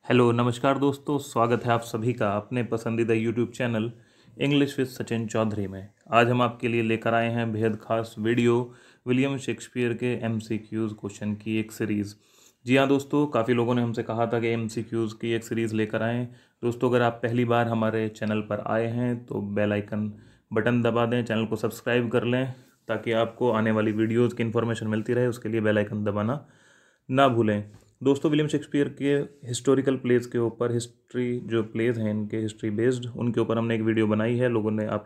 Hello नमस्कार दोस्तों, स्वागत है आप सभी का अपने पसंदीदा YouTube channel English with Sachin Chaudhary में। आज हम आपके लिए लेकर आए हैं बेहद खास वीडियो विलियम शेक्सपियर के एमसीक्यूज़ क्वेश्चन की एक सीरीज़। जी हाँ दोस्तों, काफ़ी लोगों ने हमसे कहा था कि एमसीक्यूज़ की एक सीरीज़ लेकर आएँ। दोस्तों, अगर आप पहली बार हमारे चैनल पर आए हैं तो बेल आइकन बटन दबा दें, चैनल को सब्सक्राइब कर लें ताकि आपको आने वाली वीडियोज़ की इन्फॉर्मेशन मिलती रहे। उसके लिए बेल आइकन दबाना ना भूलें। दोस्तों, विलियम शेक्सपियर के हिस्टोरिकल प्लेस के ऊपर, हिस्ट्री जो प्लेस हैं इनके हिस्ट्री बेस्ड, उनके ऊपर हमने एक वीडियो बनाई है। आप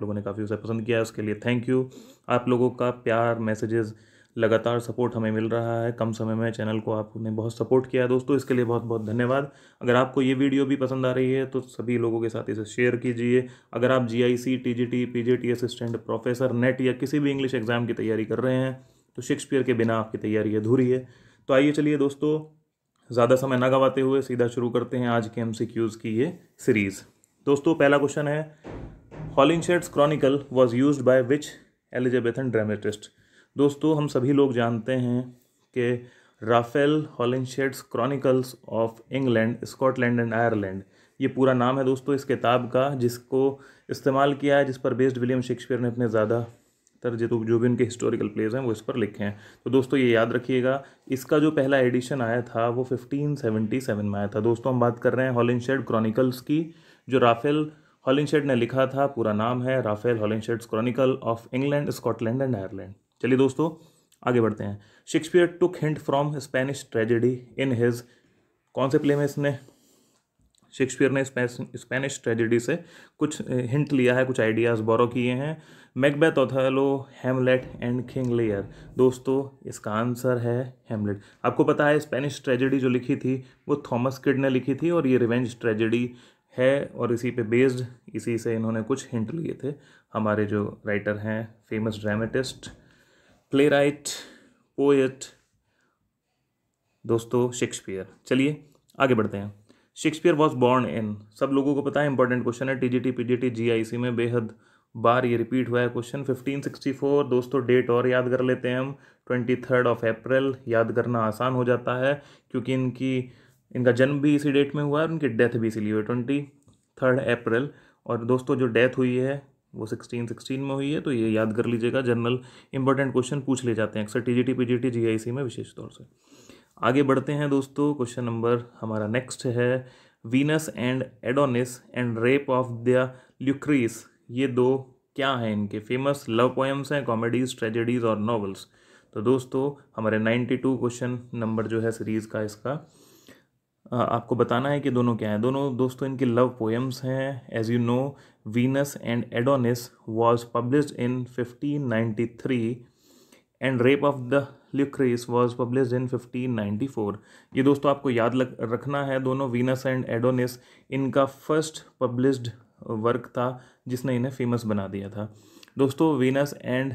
लोगों ने काफ़ी उसे पसंद किया है, उसके लिए थैंक यू। आप लोगों का प्यार, मैसेजेस, लगातार सपोर्ट हमें मिल रहा है। कम समय में चैनल को आपने बहुत सपोर्ट किया है दोस्तों, इसके लिए बहुत बहुत धन्यवाद। अगर आपको ये वीडियो भी पसंद आ रही है तो सभी लोगों के साथ इसे शेयर कीजिए। अगर आप GIC, TGT, PGT assistant professor, net या किसी भी इंग्लिश एग्जाम की तैयारी कर रहे हैं तो शेक्सपियर के बिना आपकी तैयारी अधूरी है। तो आइए चलिए दोस्तों, ज़्यादा समय ना गवाते हुए सीधा शुरू करते हैं आज के एमसीक्यूज़ की ये सीरीज़। दोस्तों, पहला क्वेश्चन है, Holinshed's chronicle was used by which Elizabethan dramatist. दोस्तों, हम सभी लोग जानते हैं कि Raphael Holinshed's chronicles of England, Scotland and Ireland, ये पूरा नाम है दोस्तों इस किताब का, जिसको इस्तेमाल किया है, जिस पर बेस्ड विलियम शेक्सपियर ने अपने ज़्यादातर जो भी उनके हिस्टोरिकल प्लेस हैं वो इस पर लिखे हैं। तो दोस्तों ये याद रखिएगा, इसका जो पहला एडिशन आया था वो 1577 में आया था। दोस्तों, हम बात कर रहे हैं हॉलिंशेड क्रॉनिकल्स की, जो राफेल हॉलिंशेड ने लिखा था। पूरा नाम है Raphael Holinshed's chronicle of England, Scotland and Ireland. चलिए दोस्तों आगे बढ़ते हैं। Shakespeare took hint from Spanish tragedy in his, कौन से प्ले में इसने शेक्सपियर ने स्पेनिश ट्रेजेडी से कुछ हिंट लिया है, कुछ आइडियाज़ बोरो किए हैं? Macbeth, Othello, Hamlet and King Lear. दोस्तों, इसका आंसर है हैमलेट। आपको पता है स्पेनिश ट्रेजेडी जो लिखी थी वो थॉमस किड ने लिखी थी, और ये रिवेंज ट्रेजेडी है और इसी पे बेस्ड, इसी से इन्होंने कुछ हिंट लिए थे हमारे जो राइटर हैं, famous dramatist, play right, poet, दोस्तों शेक्सपियर। चलिए आगे बढ़ते हैं। शेक्सपियर वॉज बॉर्न इन, सब लोगों को पता है, इंपॉर्टेंट क्वेश्चन है, टीजीटी पीजीटी जीआईसी में बेहद बार ये रिपीट हुआ है क्वेश्चन। 1564 दोस्तों, डेट और याद कर लेते हैं हम, 23 अप्रैल। याद करना आसान हो जाता है क्योंकि इनका जन्म भी इसी डेट में हुआ है और उनकी डेथ भी इसीलिए हुई 23 अप्रैल। और दोस्तों जो डेथ हुई है वो 1616 में हुई है, तो ये याद कर लीजिएगा। जनरल इंपॉर्टेंट क्वेश्चन पूछ ले जाते हैं अक्सर टीजीटी पीजीटी जीआईसी में विशेष तौर से। आगे बढ़ते हैं दोस्तों, क्वेश्चन नंबर हमारा नेक्स्ट है, Venus and Adonis and rape of the Lucrece, ये दो क्या हैं? इनके फेमस लव पोएम्स हैं, कॉमेडीज, ट्रेजेडीज और नॉवेल्स। तो दोस्तों हमारे 92 क्वेश्चन नंबर जो है सीरीज़ का, इसका आपको बताना है कि दोनों क्या हैं। दोनों दोस्तों इनकी लव पोएम्स हैं। As you know, Venus and Adonis was published in 1593 and rape of the Lucrece was published in 1594। ये दोस्तों आपको याद रखना है, दोनों वीनस एंड एडोनिस इनका फर्स्ट पब्लिश्ड वर्क था जिसने इन्हें फेमस बना दिया था। दोस्तों वीनस एंड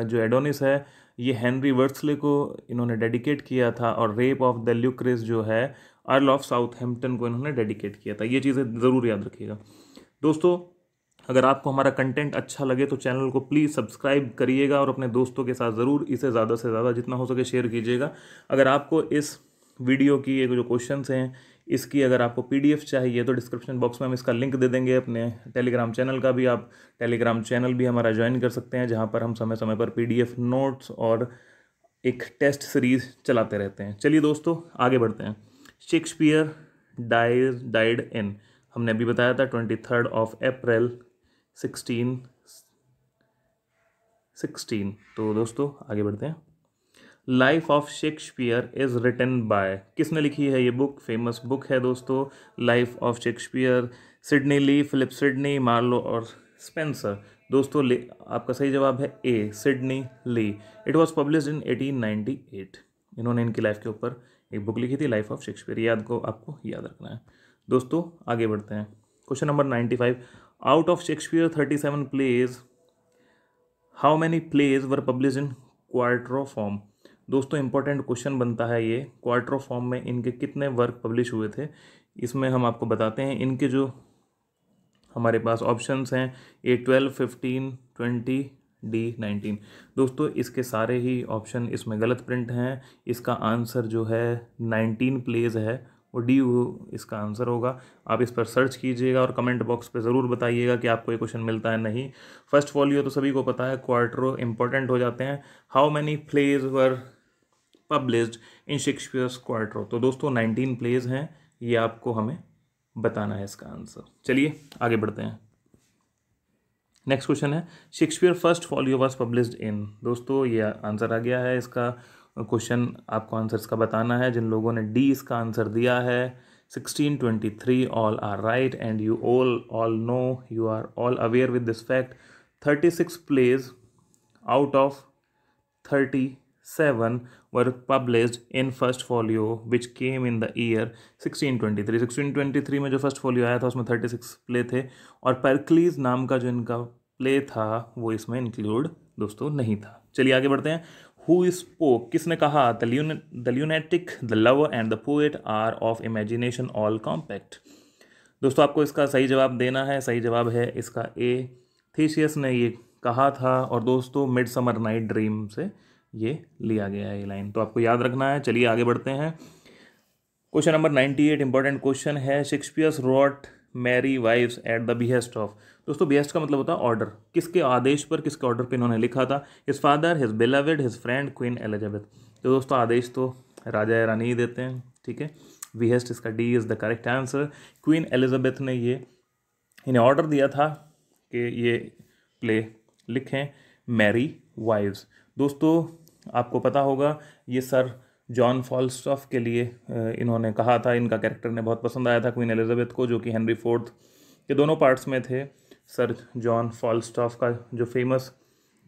जो एडोनिस है ये हेनरी वर्सले को इन्होंने डेडिकेट किया था, और रेप ऑफ द ल्यूक्रीस जो है अर्ल ऑफ साउथहैम्पटन को इन्होंने डेडिकेट किया था। ये चीज़ें ज़रूर याद रखिएगा दोस्तों। अगर आपको हमारा कंटेंट अच्छा लगे तो चैनल को प्लीज़ सब्सक्राइब करिएगा और अपने दोस्तों के साथ ज़रूर इसे ज़्यादा से ज़्यादा जितना हो सके शेयर कीजिएगा। अगर आपको इस वीडियो की ये जो क्वेश्चंस हैं इसकी अगर आपको पीडीएफ चाहिए तो डिस्क्रिप्शन बॉक्स में हम इसका लिंक दे देंगे अपने टेलीग्राम चैनल का भी। आप टेलीग्राम चैनल भी हमारा ज्वाइन कर सकते हैं, जहाँ पर हम समय समय पर पीडीएफ नोट्स और एक टेस्ट सीरीज चलाते रहते हैं। चलिए दोस्तों आगे बढ़ते हैं। शेक्सपियर डाइड इन, हमने अभी बताया था 23 अप्रैल 1616। तो दोस्तों आगे बढ़ते हैं। Life of Shakespeare is written by, किसने लिखी है ये बुक? फेमस बुक है दोस्तों life of Shakespeare. Sidney Lee, Philip Sidney, Marlowe और स्पेंसर। दोस्तों आपका सही जवाब है A, Sidney Lee. It was published in 1898। इन्होंने इनकी लाइफ के ऊपर एक बुक लिखी थी, लाइफ ऑफ शेक्सपियर। आपको याद रखना है दोस्तों। आगे बढ़ते हैं। Question number 95, out of Shakespeare 37 plays, how many plays were publish in quarto form? दोस्तों इंपॉर्टेंट क्वेश्चन बनता है ये, क्वार्ट्रो फॉर्म में इनके कितने वर्क पब्लिश हुए थे? इसमें हम आपको बताते हैं। इनके जो हमारे पास ऑप्शंस हैं A12, 15, 20, D19। दोस्तों इसके सारे ही ऑप्शन इसमें गलत प्रिंट हैं। इसका आंसर जो है 19 प्लेज है, वो डी इसका आंसर होगा। आप इस पर सर्च कीजिएगा और कमेंट बॉक्स पे ज़रूर बताइएगा कि आपको ये क्वेश्चन मिलता है नहीं। फर्स्ट फॉलियो तो सभी को पता है, क्वार्टरो इंपॉर्टेंट हो जाते हैं। How many plays were published in Shakespeare's quarto, तो दोस्तों 19 प्लेज हैं, ये आपको हमें बताना है इसका आंसर। चलिए आगे बढ़ते हैं। नेक्स्ट क्वेश्चन है Shakespeare first folio was published in, दोस्तों ये आंसर आ गया है इसका। क्वेश्चन आपको आंसर इसका बताना है। जिन लोगों ने डी इसका आंसर दिया है 1623 all are right and you all know, you are all aware with this fact, 36 plays out of 37 were published in first folio which came in the year 1623। 1623 में जो फर्स्ट फोलियो आया था उसमें 36 play थे और परक्लीज नाम का जो इनका प्ले था वो इसमें इंक्लूड दोस्तों नहीं था। चलिए आगे बढ़ते हैं। हु स्पोक, किसने कहा, the lunatic, the lover and the poet are of imagination all compact. दोस्तों आपको इसका सही जवाब देना है। सही जवाब है इसका ए, थीसियस ने ये कहा था और दोस्तों मिड समर नाइट ड्रीम से ये लिया गया है ये लाइन, तो आपको याद रखना है। चलिए आगे बढ़ते हैं। क्वेश्चन नंबर 98 इंपॉर्टेंट क्वेश्चन है। Shakespeare's wrote Merry Wives at the behest of, दोस्तों बिहेस्ट का मतलब होता है ऑर्डर, किसके आदेश पर, किसके ऑर्डर पर इन्होंने लिखा था। His father, his beloved, his friend queen Elizabeth. तो दोस्तों आदेश तो राजा या रानी ही देते हैं, ठीक है। बिहेस्ट इसका D is the correct answer. Queen Elizabeth ने ये इन्हें ऑर्डर दिया था कि ये प्ले लिखें, मैरी वाइव्स। दोस्तों आपको पता होगा ये सर जॉन फॉल्स्टॉफ के लिए इन्होंने कहा था, इनका कैरेक्टर ने बहुत पसंद आया था क्वीन एलिजाबेथ को, जो कि हेनरी फोर्थ के दोनों पार्ट्स में थे। सर जॉन फॉल्स्टॉफ का जो फेमस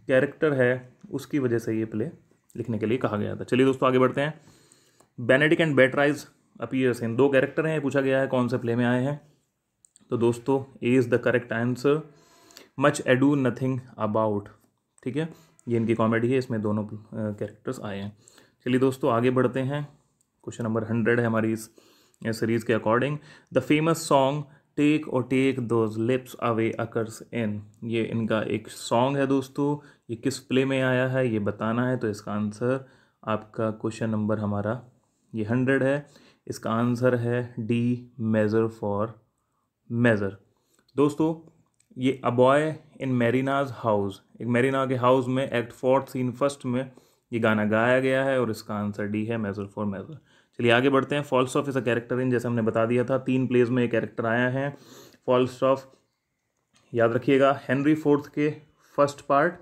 कैरेक्टर है उसकी वजह से ये प्ले लिखने के लिए कहा गया था। चलिए दोस्तों आगे बढ़ते हैं। बेनेडिक्ट एंड बेट्राइज अपीयर्स इन, दो कैरेक्टर हैं, पूछा गया है कौन से प्ले में आए हैं। तो दोस्तों A is the correct answer. Much edu nothing about, ठीक है, ये इनकी कॉमेडी है, इसमें दोनों कैरेक्टर्स आए हैं। चलिए दोस्तों आगे बढ़ते हैं। क्वेश्चन नंबर 100 है हमारी इस सीरीज़ के according. The famous song take or take those lips away occurs in, ये इनका एक सॉन्ग है दोस्तों, ये किस प्ले में आया है ये बताना है। तो इसका आंसर आपका क्वेश्चन नंबर हमारा ये 100 है, इसका आंसर है डी, मेजर फॉर मेजर। दोस्तों ये a boy in Mariana's house, एक मैरिना के हाउस में एक्ट 4 सीन 1 में ये गाना गाया गया है और इसका आंसर डी है, मेजर फॉर मेजर। चलिए आगे बढ़ते हैं। फॉल्स्टॉफ इज अ कैरेक्टर इन, जैसे हमने बता दिया था 3 प्लेज में ये कैरेक्टर आया है फॉल्स्टॉफ, याद रखिएगा हेनरी फोर्थ के first part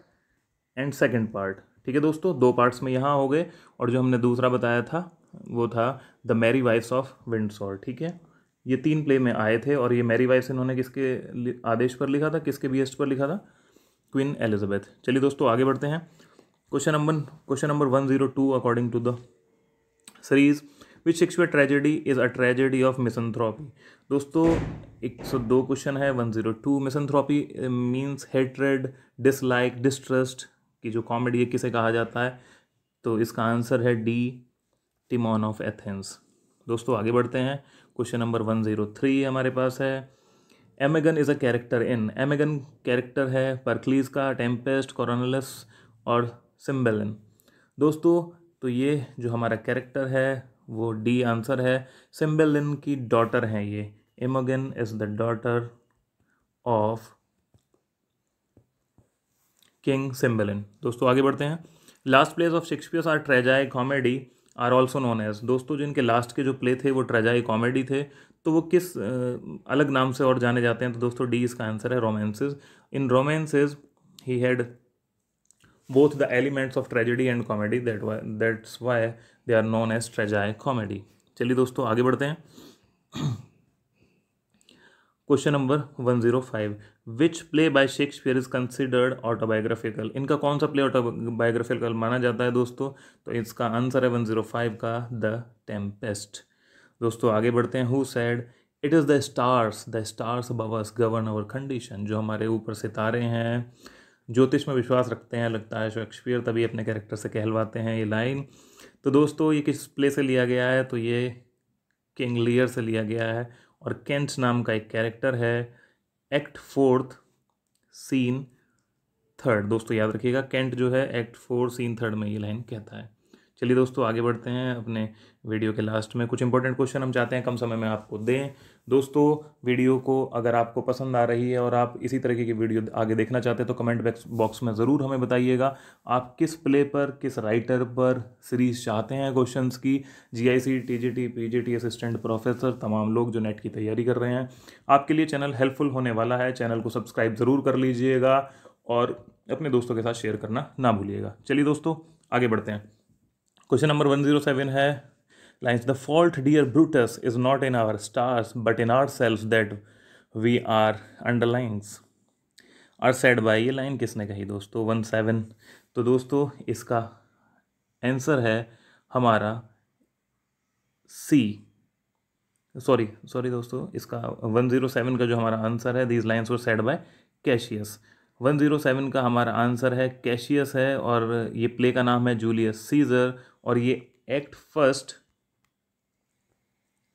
and second part, ठीक है दोस्तों, 2 पार्ट्स में यहाँ हो गए। और जो हमने दूसरा बताया था वो था द मैरी वाइफ्स ऑफ विंडसॉर, ठीक है। ये 3 प्ले में आए थे और ये मैरी वाइफ्स इन्होंने किसके आदेश पर लिखा था, किसके बिहेस्ट पर लिखा था, क्वीन एलिजाबेथ। चलिए दोस्तों आगे बढ़ते हैं। Question number 102 according to the series which Shakespeare tragedy is a tragedy of misanthropy. दोस्तों 102 क्वेश्चन है। 102 misanthropy means hatred, dislike, distrust की जो कॉमेडी है किसे कहा जाता है। तो इसका आंसर है डी, टिमोन ऑफ एथेंस। दोस्तों आगे बढ़ते हैं। क्वेश्चन नंबर 103 हमारे पास है। Imogen is a character in, Imogen character है परक्लीज का, टेम्पेस्ट, कोरोनलस और सिम्बेलिन। दोस्तों तो ये जो हमारा कैरेक्टर है वो डी आंसर है, सिम्बेलिन की डॉटर हैं ये। Imogen is the daughter of King Cymbeline. दोस्तों आगे बढ़ते हैं। Last plays of Shakespeare's are tragicomedy are also known as, दोस्तों जिनके लास्ट के जो प्ले थे वो ट्रेजाई कॉमेडी थे, तो वो किस अलग नाम से और जाने जाते हैं। तो दोस्तों डी इसका आंसर है, romances. In romances he had both the elements of tragedy and comedy, that's why they are known as tragi-comedy। चलिए दोस्तों आगे बढ़ते हैं। Question number 105 which play by Shakespeare is considered autobiographical, इनका कौन सा प्ले ऑटोबायोग्राफिकल माना जाता है दोस्तों। तो इसका आंसर है 105 का द टेम्पेस्ट। दोस्तों आगे बढ़ते हैं। Who said it is the stars above us govern our condition, जो हमारे ऊपर सितारे हैं ज्योतिष में विश्वास रखते हैं, लगता है शेक्सपियर तभी अपने कैरेक्टर से कहलवाते हैं ये लाइन। तो दोस्तों ये किस प्ले से लिया गया है, तो ये किंग लियर से लिया गया है और केंट नाम का एक कैरेक्टर है, एक्ट 4 सीन 3। दोस्तों याद रखिएगा केंट जो है एक्ट 4 सीन 3 में ये लाइन कहता है। चलिए दोस्तों आगे बढ़ते हैं अपने वीडियो के लास्ट में। कुछ इंपॉर्टेंट क्वेश्चन हम चाहते हैं कम समय में आपको दें। दोस्तों वीडियो को अगर आपको पसंद आ रही है और आप इसी तरीके की वीडियो आगे देखना चाहते हैं तो कमेंट बॉक्स में ज़रूर हमें बताइएगा आप किस प्ले पर, किस राइटर पर सीरीज़ चाहते हैं क्वेश्चंस की। GIC, TGT, PGT assistant professor, तमाम लोग जो नेट की तैयारी कर रहे हैं, आपके लिए चैनल हेल्पफुल होने वाला है। चैनल को सब्सक्राइब ज़रूर कर लीजिएगा और अपने दोस्तों के साथ शेयर करना ना भूलिएगा। चलिए दोस्तों आगे बढ़ते हैं। क्वेश्चन नंबर 107 है lines the fault dear Brutus is not in our stars but in our self that we are underlings are said by. ये लाइन किसने कही दोस्तों? 17। तो दोस्तों इसका आंसर है हमारा सी। सॉरी दोस्तों, इसका 107 का जो हमारा आंसर है, these lines were said bye Cassius. 107 का हमारा आंसर है कैशियस है और ये प्ले का नाम है जूलियस सीजर और ये एक्ट फर्स्ट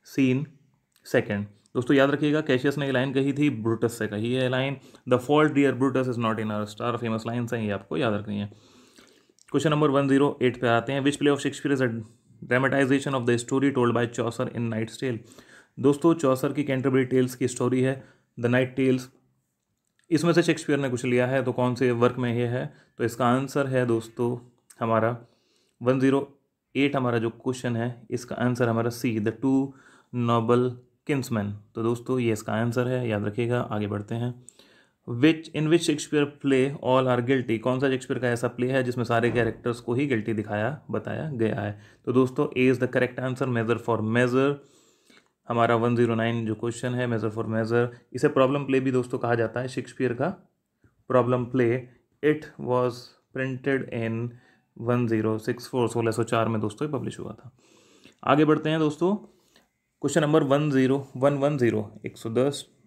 सीन सेकंड। दोस्तों याद रखिएगा कैशियस ने ये लाइन कही थी, ब्रूटस से कही है line. The fault dear Brutus is not in our star, famous lines हैं, ये आपको याद रखनी है। क्वेश्चन नंबर 108 पे आते हैं। Which play of Shakespeare is a dramatisation of the story told by Chaucer in Knight's Tale. दोस्तों चौसर की कैंटरबरी टेल्स की स्टोरी है द नाइट टेल्स, इसमें से शेक्सपियर ने कुछ लिया है, तो कौन से वर्क में ये है? तो इसका आंसर है दोस्तों हमारा 108 हमारा जो क्वेश्चन है इसका आंसर हमारा सी, द टू नोबल किंग्समैन। तो दोस्तों ये इसका आंसर है, याद रखिएगा। आगे बढ़ते हैं। In which Shakespeare play all are guilty. कौन सा शेक्सपियर का ऐसा प्ले है जिसमें सारे कैरेक्टर्स को ही गिल्टी बताया गया है? तो दोस्तों A is the correct answer, Measure for Measure. हमारा 109 जो क्वेश्चन है, मेजर फॉर मेजर, इसे प्रॉब्लम प्ले भी दोस्तों कहा जाता है, शेक्सपियर का problem play. It was printed in 1064, 1604 में दोस्तों पब्लिश हुआ था। आगे बढ़ते हैं दोस्तों। Question number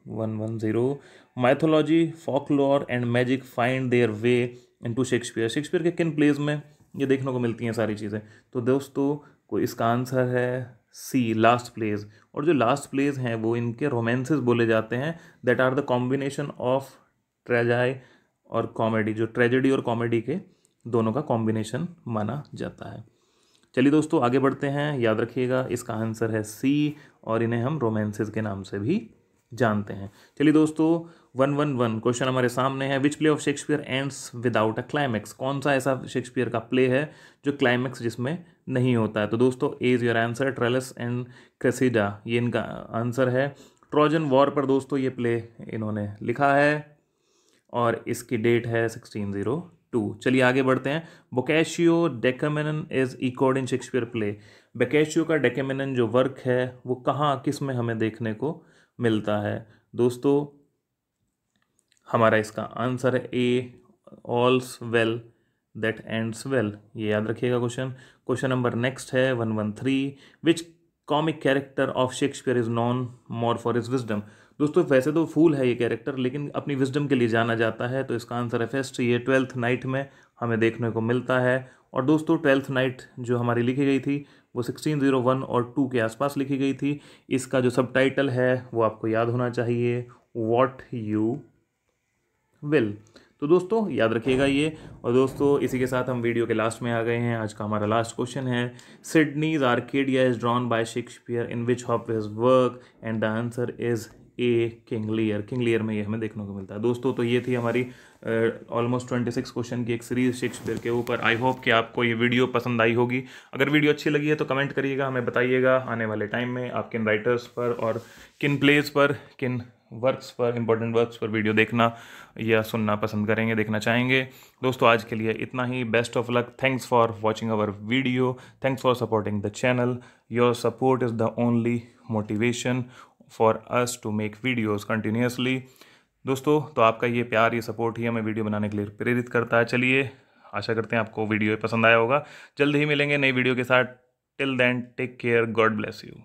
110 mythology, folklore and magic find their way into Shakespeare. Shakespeare के किन प्लेज में ये देखने को मिलती हैं सारी चीज़ें? तो दोस्तों को इसका आंसर है सी, लास्ट प्लेज। और जो लास्ट प्लेज हैं वो इनके रोमांसेस बोले जाते हैं, that are the combination of tragi और कॉमेडी, जो ट्रेजेडी और कॉमेडी के दोनों का कॉम्बिनेशन माना जाता है। चलिए दोस्तों आगे बढ़ते हैं। याद रखिएगा इसका आंसर है सी और इन्हें हम रोमांसेस के नाम से भी जानते हैं। चलिए दोस्तों 111 क्वेश्चन हमारे सामने है। विच play of Shakespeare ends without a climax. कौन सा ऐसा शेक्सपियर का प्ले है जो क्लाइमैक्स जिसमें नहीं होता है? तो दोस्तों A is your answer, Troilus and Cressida, ये इनका आंसर है। ट्रोजन वॉर पर दोस्तों ये प्ले इन्होंने लिखा है और इसकी डेट है 1602। चलिए आगे बढ़ते हैं। Boccaccio Decameron is echoed in Shakespeare play. Boccaccio का डेकामेनन जो वर्क है वो कहाँ, किस में हमें देखने को मिलता है? दोस्तों हमारा इसका आंसर है A, all's well that ends well, ये याद रखिएगा क्वेश्चन नंबर नेक्स्ट है 113। Which comic character of Shakespeare is known more for his wisdom. दोस्तों वैसे तो फूल है ये कैरेक्टर, लेकिन अपनी विजडम के लिए जाना जाता है, तो इसका आंसर है फेस्ट। ये 12th नाइट में हमें देखने को मिलता है। और दोस्तों 12th नाइट जो हमारी लिखी गई थी वो 1601 और 2 के आसपास लिखी गई थी। इसका जो सबटाइटल है वो आपको याद होना चाहिए, व्हाट यू विल। तो दोस्तों याद रखिएगा ये। और दोस्तों इसी के साथ हम वीडियो के लास्ट में आ गए हैं। आज का हमारा लास्ट क्वेश्चन है Sidney's Arcadia is drawn by Shakespeare in which of his work, and the answer is A, King Lear. King Lear में ये हमें देखने को मिलता है। दोस्तों तो ये थी हमारी ऑलमोस्ट 26 क्वेश्चन की एक सीरीज शेक्सपियर के ऊपर। आई होप कि आपको ये वीडियो पसंद आई होगी। अगर वीडियो अच्छी लगी है तो कमेंट करिएगा, हमें बताइएगा आने वाले टाइम में आप किन राइटर्स पर और किन प्लेस पर, किन वर्क्स पर, इंपॉर्टेंट वर्क्स पर वीडियो देखना या सुनना पसंद करेंगे, देखना चाहेंगे। दोस्तों आज के लिए इतना ही। Best of luck. Thanks for watching our video, thanks for supporting the channel. Your support is the only motivation for us to make videos continuously. दोस्तों तो आपका ये प्यार, ये सपोर्ट ही हमें वीडियो बनाने के लिए प्रेरित करता है। चलिए आशा करते हैं आपको वीडियो पसंद आया होगा। जल्द ही मिलेंगे नई वीडियो के साथ। Till then take care, God bless you.